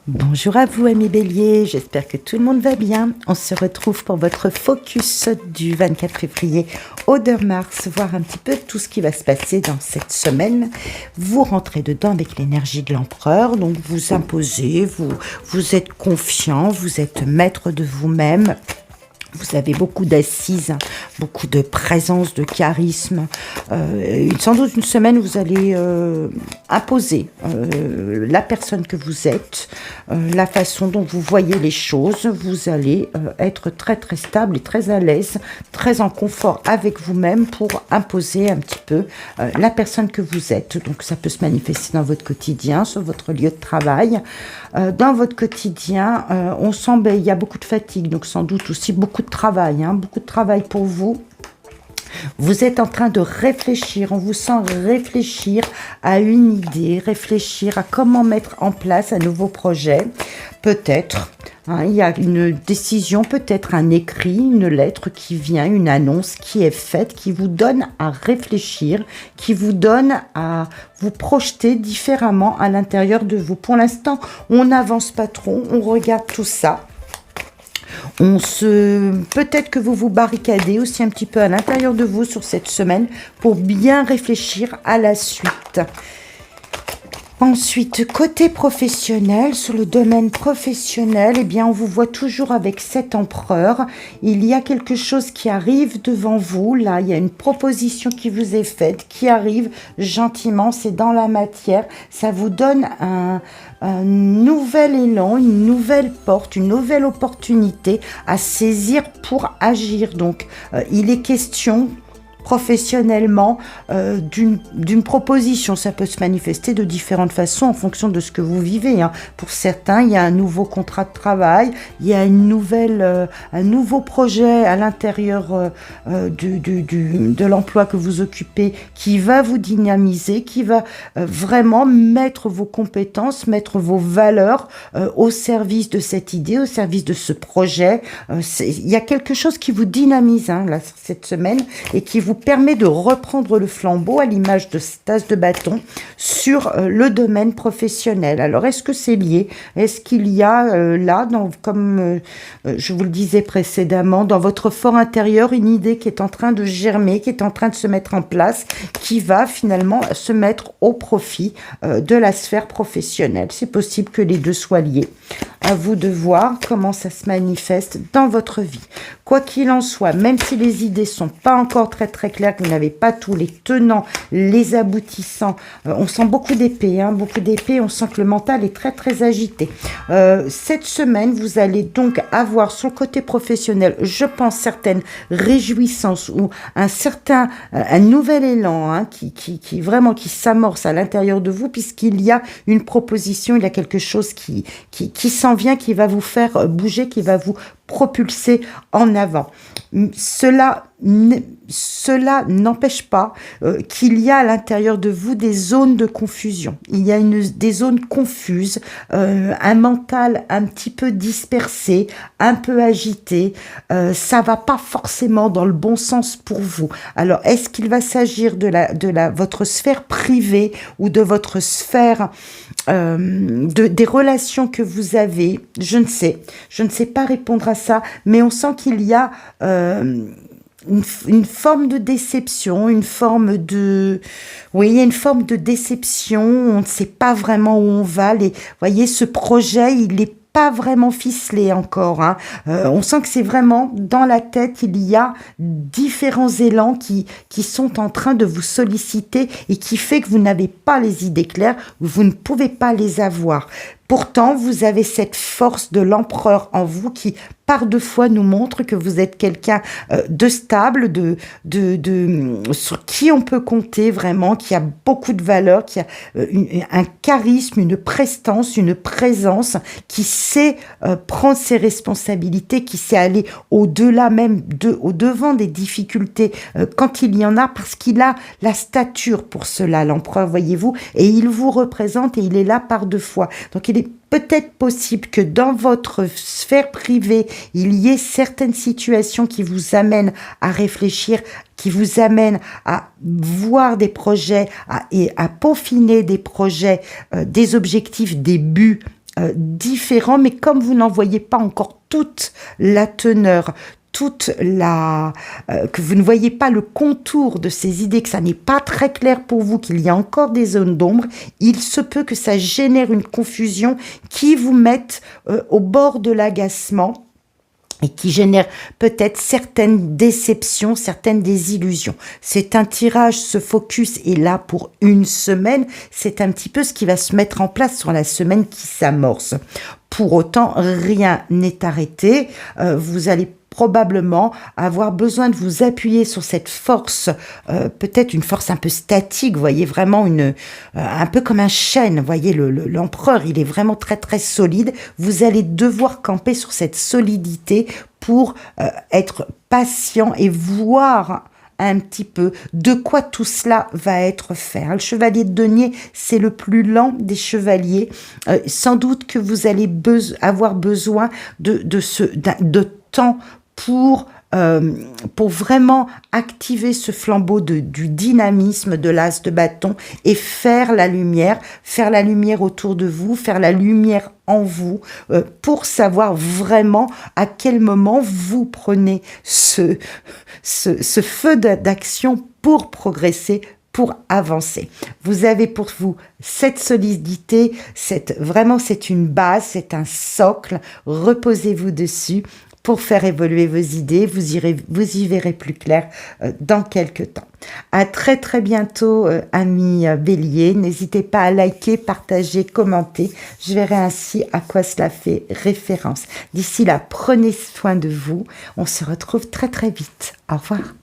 Bonjour à vous amis Bélier, j'espère que tout le monde va bien. On se retrouve pour votre focus du 24 février au 2 mars, voir un petit peu tout ce qui va se passer dans cette semaine. Vous rentrez dedans avec l'énergie de l'empereur, donc vous imposez, vous êtes confiant, vous êtes maître de vous-même. Vous avez beaucoup d'assises, beaucoup de présence, de charisme. Sans doute une semaine, vous allez imposer la personne que vous êtes, la façon dont vous voyez les choses. Vous allez être très très stable et très à l'aise, très en confort avec vous-même pour imposer un petit peu la personne que vous êtes. Donc ça peut se manifester dans votre quotidien, sur votre lieu de travail. Dans votre quotidien, on sent il y a beaucoup de fatigue, donc sans doute aussi beaucoup de travail, beaucoup de travail pour vous. Vous êtes en train de réfléchir, on vous sent réfléchir à une idée, réfléchir à comment mettre en place un nouveau projet. Peut-être, il y a une décision, peut-être un écrit, une lettre qui vient, une annonce qui est faite, qui vous donne à réfléchir, qui vous donne à vous projeter différemment à l'intérieur de vous. Pour l'instant, on n'avance pas trop, on regarde tout ça. Peut-être que vous vous barricadez aussi un petit peu à l'intérieur de vous sur cette semaine pour bien réfléchir à la suite. Ensuite, côté professionnel, sur le domaine professionnel, on vous voit toujours avec cet empereur. Il y a quelque chose qui arrive devant vous. Là, il y a une proposition qui vous est faite, qui arrive gentiment. C'est dans la matière. Ça vous donne un nouvel élan, une nouvelle porte, une nouvelle opportunité à saisir pour agir. Donc, il est question professionnellement d'une proposition. Ça peut se manifester de différentes façons en fonction de ce que vous vivez. Pour certains, il y a un nouveau contrat de travail, il y a un nouveau projet à l'intérieur de l'emploi que vous occupez qui va vous dynamiser, qui va vraiment mettre vos compétences, mettre vos valeurs au service de cette idée, au service de ce projet. Il y a quelque chose qui vous dynamise là, cette semaine et qui vous permet de reprendre le flambeau à l'image de cette as de bâton sur le domaine professionnel. Alors, est-ce que c'est lié? Est-ce qu'il y a là, comme je vous le disais précédemment, dans votre fort intérieur, une idée qui est en train de germer, qui est en train de se mettre en place, qui va finalement se mettre au profit de la sphère professionnelle? C'est possible que les deux soient liés. À vous de voir comment ça se manifeste dans votre vie. Quoi qu'il en soit, même si les idées sont pas encore très très claires, que vous n'avez pas tous les tenants, les aboutissants, on sent beaucoup d'épées, on sent que le mental est très très agité. Cette semaine, vous allez donc avoir sur le côté professionnel, je pense, certaines réjouissances ou un nouvel élan qui vraiment qui s'amorce à l'intérieur de vous, puisqu'il y a une proposition, il y a quelque chose qui s'en vient, qui va vous faire bouger, qui va vous propulser en avant. Cela n'empêche pas qu'il y a à l'intérieur de vous des zones de confusion. Il y a des zones confuses, un mental un petit peu dispersé, un peu agité. Ça va pas forcément dans le bon sens pour vous. Alors, est-ce qu'il va s'agir de votre sphère privée ou de votre sphère des relations que vous avez? Je ne sais pas répondre à ça, mais on sent qu'il y a une forme de déception, il y a une forme de déception, on ne sait pas vraiment où on va. Voyez, ce projet, il n'est pas vraiment ficelé encore. On sent que c'est vraiment dans la tête, il y a différents élans qui sont en train de vous solliciter et qui fait que vous n'avez pas les idées claires, vous ne pouvez pas les avoir. Pourtant, vous avez cette force de l'empereur en vous qui, par deux fois, nous montre que vous êtes quelqu'un de stable, sur qui on peut compter vraiment, qui a beaucoup de valeur, qui a un charisme, une prestance, une présence, qui sait prendre ses responsabilités, qui sait aller au-delà même, au-devant des difficultés quand il y en a, parce qu'il a la stature pour cela, l'empereur, voyez-vous, et il vous représente et il est là par deux fois. Donc, il est peut-être possible que dans votre sphère privée, il y ait certaines situations qui vous amènent à réfléchir, qui vous amènent à voir des projets et à peaufiner des projets, des objectifs, des buts différent, mais comme vous n'en voyez pas encore toute la teneur, que vous ne voyez pas le contour de ces idées, que ça n'est pas très clair pour vous, qu'il y a encore des zones d'ombre, il se peut que ça génère une confusion qui vous mette au bord de l'agacement et qui génère peut-être certaines déceptions, certaines désillusions. C'est un tirage, ce focus est là pour une semaine, c'est un petit peu ce qui va se mettre en place sur la semaine qui s'amorce. Pour autant, rien n'est arrêté, vous allez probablement avoir besoin de vous appuyer sur cette force, peut-être une force un peu statique, vous voyez, vraiment un peu comme un chêne, vous voyez, l'empereur, il est vraiment très très solide, vous allez devoir camper sur cette solidité pour être patient et voir un petit peu de quoi tout cela va être fait. Le chevalier de denier, c'est le plus lent des chevaliers. Sans doute que vous allez avoir besoin de temps pour vraiment activer ce flambeau du dynamisme de l'as de bâton et faire la lumière autour de vous, faire la lumière en vous, pour savoir vraiment à quel moment vous prenez ce feu d'action pour progresser, pour avancer. Vous avez pour vous cette solidité, c'est une base, c'est un socle, reposez-vous dessus pour faire évoluer vos idées, vous y verrez plus clair dans quelques temps. À très très bientôt, amis Bélier. N'hésitez pas à liker, partager, commenter. Je verrai ainsi à quoi cela fait référence. D'ici là, prenez soin de vous. On se retrouve très très vite. Au revoir.